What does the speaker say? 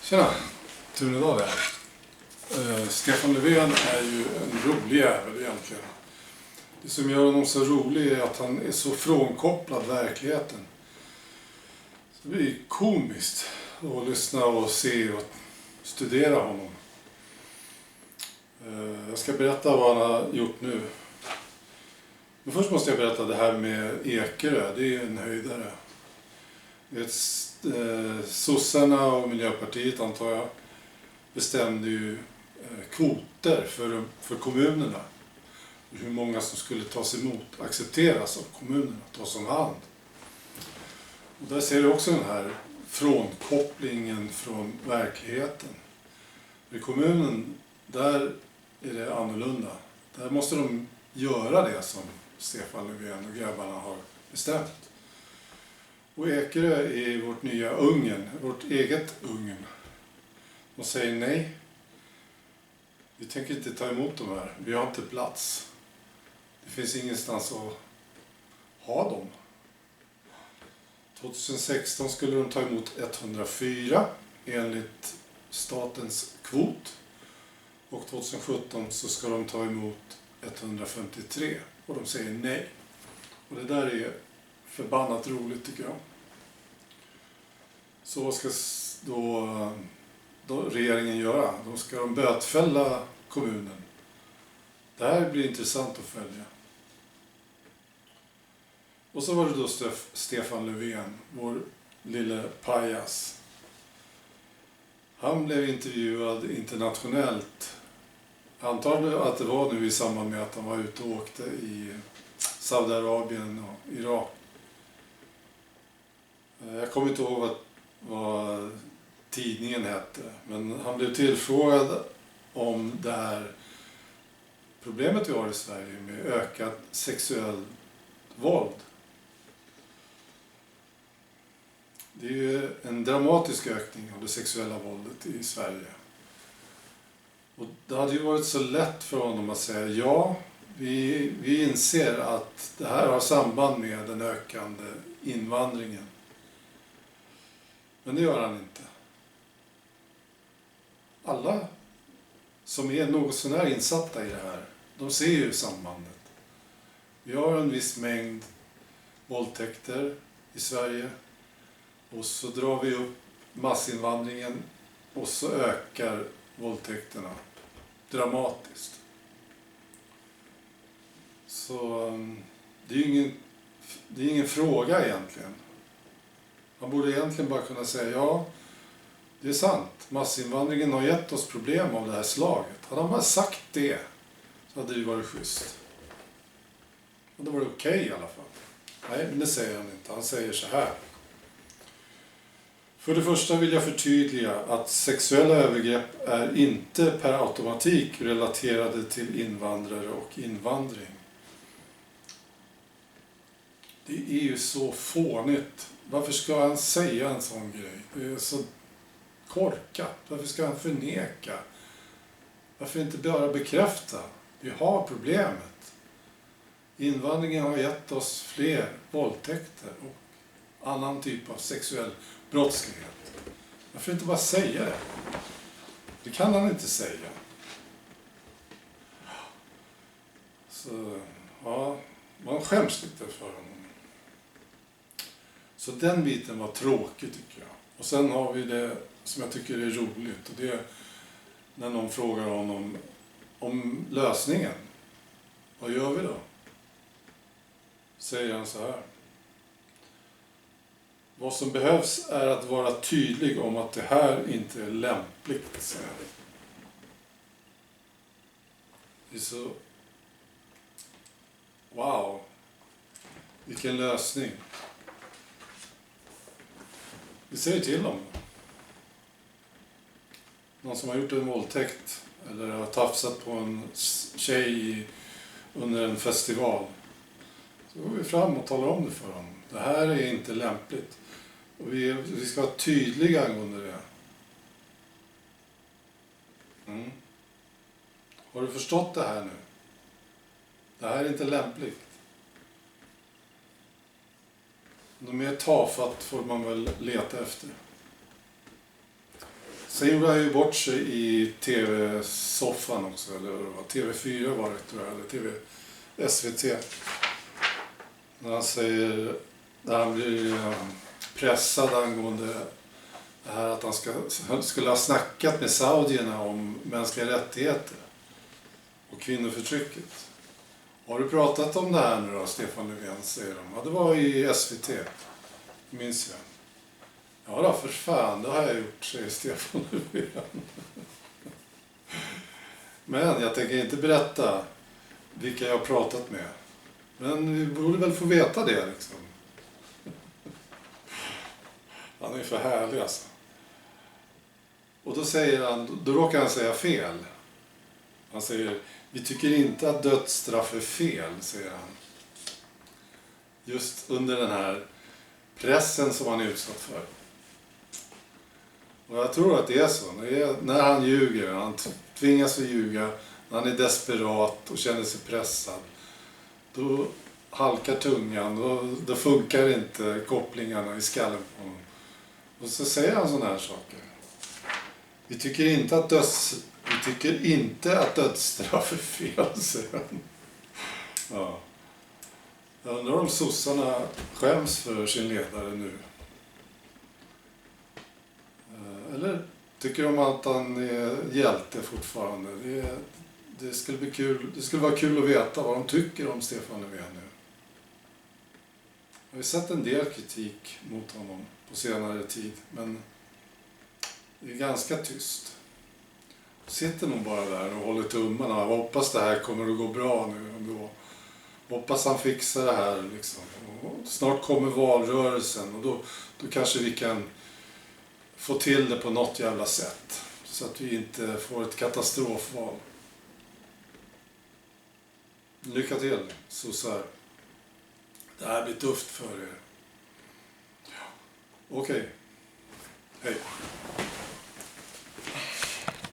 Tjena, Tunedal här. Stefan Löfven är ju en rolig jävel egentligen. Det som gör honom så rolig är att han är så frånkopplad verkligheten. Så det blir komiskt att lyssna och se och studera honom. Jag ska berätta vad han har gjort nu. Men först måste jag berätta det här med Ekerö. Det är en höjdare. Sossarna och Miljöpartiet, antar jag, bestämde ju kvoter för kommunerna. Hur många som skulle tas emot, accepteras av kommunerna, tas om hand. Och där ser du också den här frånkopplingen från verkligheten. I kommunen, där är det annorlunda. Där måste de göra det som Stefan Löfven och grabbarna har bestämt. Och Ekerö är vårt nya Ungern, vårt eget Ungern. De säger nej. Vi tänker inte ta emot dem här. Vi har inte plats. Det finns ingenstans att ha dem. 2016 skulle de ta emot 104 enligt statens kvot. Och 2017 så ska de ta emot 153. Och de säger nej. Och det där är förbannat roligt, tycker jag. Så vad ska då regeringen göra? Då ska de bötfälla kommunen. Det här blir intressant att följa. Och så var det då Stefan Löfven, vår lille pajas. Han blev intervjuad internationellt. Jag antar att det var nu i samband med att han var ute och åkte i Saudiarabien och Irak. Jag kommer inte ihåg vad tidningen hette, men han blev tillfrågad om det här problemet vi har i Sverige med ökat sexuellt våld. Det är ju en dramatisk ökning av det sexuella våldet i Sverige. Och det hade ju varit så lätt för honom att säga ja, vi inser att det här har samband med den ökande invandringen. Men det gör han inte. Alla som är något sånär insatta i det här, de ser ju sambandet. Vi har en viss mängd våldtäkter i Sverige. Och så drar vi upp massinvandringen och så ökar våldtäkterna dramatiskt. Så det är ingen fråga egentligen. Man borde egentligen bara kunna säga ja, det är sant. Massinvandringen har gett oss problem av det här slaget. Hade han bara sagt det så hade det varit schysst. Och det var okej i alla fall. Nej, men det säger han inte. Han säger så här. För det första vill jag förtydliga att sexuella övergrepp är inte per automatik relaterade till invandrare och invandring. Det är ju så fånigt. Varför ska han säga en sån grej? Det är så korkat. Varför ska han förneka? Varför inte bara bekräfta? Vi har problemet. Invandringen har gett oss fler våldtäkter och annan typ av sexuell brottslighet. Varför inte bara säga det? Det kan han inte säga. Så, ja, man skäms lite för honom. Så den biten var tråkig, tycker jag. Och sen har vi det som jag tycker är roligt. Och det är när någon frågar honom om lösningen. Vad gör vi då? Säger han så här. Vad som behövs är att vara tydlig om att det här inte är lämpligt, säger han. Det är så... Wow! Vilken lösning! Vi säger till dem. Någon som har gjort en våldtäkt eller har tafsat på en tjej under en festival. Så går vi fram och talar om det för dem. Det här är inte lämpligt. Och vi ska vara tydliga angående det. Har du förstått det här nu? Det här är inte lämpligt. Något mer tafatt får man väl leta efter. Sen gjorde han ju bort sig i tv-soffan också, eller TV4 var det tror jag, eller SVT. När han säger, när han blir pressad angående det här att han skulle ha snackat med saudierna om mänskliga rättigheter och kvinnoförtrycket. Har du pratat om det här nu då, Stefan Löfven, säger de. Ja, det var i SVT, minns jag. Ja då, för fan, det har jag gjort, säger Stefan Löfven. Men jag tänker inte berätta vilka jag har pratat med. Men vi borde väl få veta det liksom. Han är för härlig alltså. Och då säger han, då råkar han säga fel. Han säger, vi tycker inte att dödsstraff är fel, säger han. Just under den här pressen som han är utsatt för. Och jag tror att det är så. När han ljuger, han tvingas att ljuga, när han är desperat och känner sig pressad. Då halkar tungan, då funkar inte kopplingarna i skallen på honom. Och så säger han såna här saker. Vi tycker inte att dödsstraff är fel, säger han. Ja. Jag undrar om sossarna skäms för sin ledare nu. Eller tycker de att han är hjälte fortfarande? Det skulle bli kul. Det skulle vara kul att veta vad de tycker om Stefan Löfven nu. Jag har sett en del kritik mot honom på senare tid, men det är ganska tyst. Sitter nog bara där och håller tummarna. Jag hoppas det här kommer att gå bra nu ändå. Hoppas han fixar det här liksom. Och snart kommer valrörelsen och då kanske vi kan få till det på något jävla sätt. Så att vi inte får ett katastrofval. Lycka till, sossar. Det här blir tufft för er. Okej. Hej.